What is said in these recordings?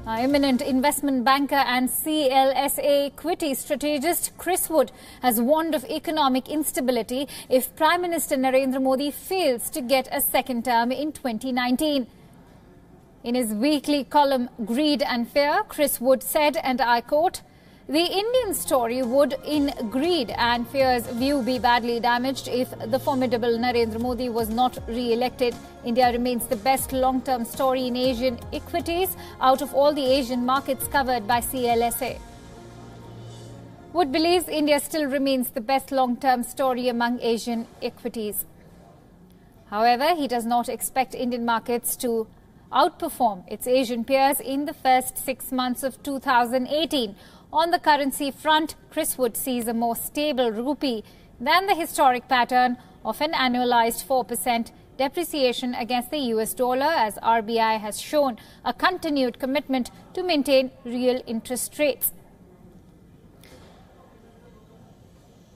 Eminent investment banker and CLSA equity strategist Chris Wood has warned of economic instability if Prime Minister Narendra Modi fails to get a second term in 2019. In his weekly column Greed and Fear, Chris Wood said, and I quote, "The Indian story would, in greed and fear's view, be badly damaged if the formidable Narendra Modi was not re-elected. India remains the best long-term story in Asian equities out of all the Asian markets covered by CLSA." Wood believes India still remains the best long-term story among Asian equities. However, he does not expect Indian markets to outperform its Asian peers in the first 6 months of 2018. On the currency front, Chris Wood sees a more stable rupee than the historic pattern of an annualized 4% depreciation against the US dollar, as RBI has shown a continued commitment to maintain real interest rates.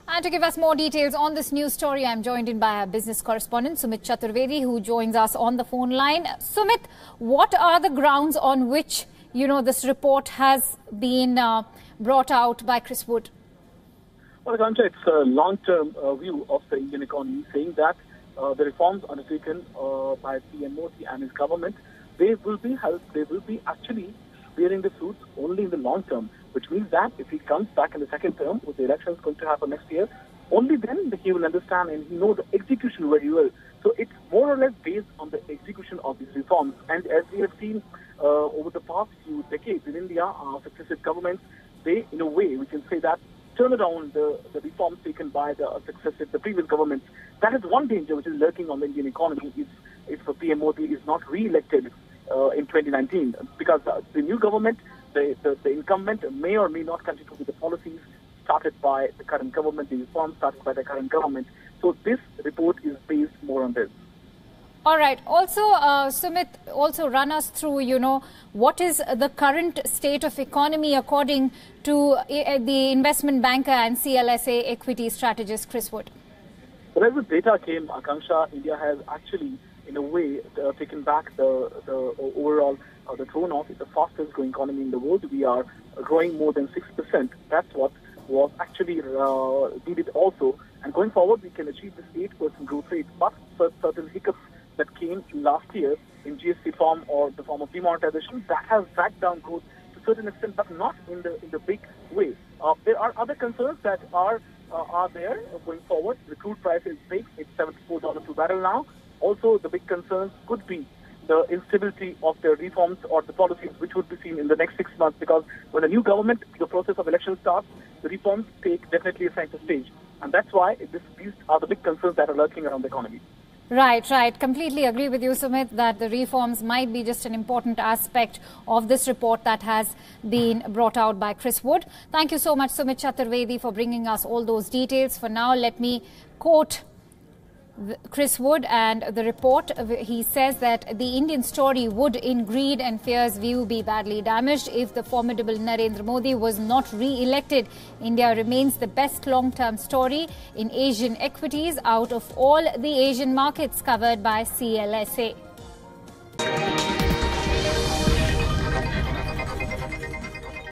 And to give us more details on this news story, I'm joined in by our business correspondent, Sumit Chaturvedi, who joins us on the phone line. Sumit, what are the grounds on which, this report has been brought out by Chris Wood? Well, Akanksha, it's a long-term view of the Indian economy, saying that the reforms undertaken by PM Modi and his government, they will be actually bearing the fruits only in the long term, which means that if he comes back in the second term, with the elections going to happen next year, only then he will understand and he know the execution very well. So it's more or less based on the execution of these reforms. And as we have seen over the past few decades in India, successive governments, they, in a way, we can say that, turn around the reforms taken by the previous governments. That is one danger which is lurking on the Indian economy if PM Modi is not re-elected in 2019. Because the new government, the incumbent may or may not continue with the policies started by the current government, the reforms started by the current government. So this report is based more on this. All right. Also, Sumit, also run us through, what is the current state of economy according to the investment banker and CLSA equity strategist Chris Wood. Well, as the data came, Akanksha, India has actually, in a way, taken back the overall the throne of the fastest growing economy in the world. We are growing more than 6%. That's what was actually needed also. And going forward, we can achieve this 8% growth rate. But for certain hiccups that came last year in GST form or the form of demonetization, that has dragged down growth to a certain extent, but not in the big way. There are other concerns that are there going forward. The crude price is big; it's $74 per barrel now. Also, the big concerns could be the instability of the reforms or the policies which would be seen in the next 6 months, because when a new government, the process of election starts, the reforms take definitely a center stage. And that's why these are the big concerns that are lurking around the economy. Right. Completely agree with you, Sumit, that the reforms might be just an important aspect of this report that has been brought out by Chris Wood. Thank you so much, Sumit Chaturvedi, for bringing us all those details. For now, let me quote Chris Wood and the report. He says that the Indian story would, in greed and fear's view, be badly damaged if the formidable Narendra Modi was not re-elected. India remains the best long-term story in Asian equities out of all the Asian markets covered by CLSA.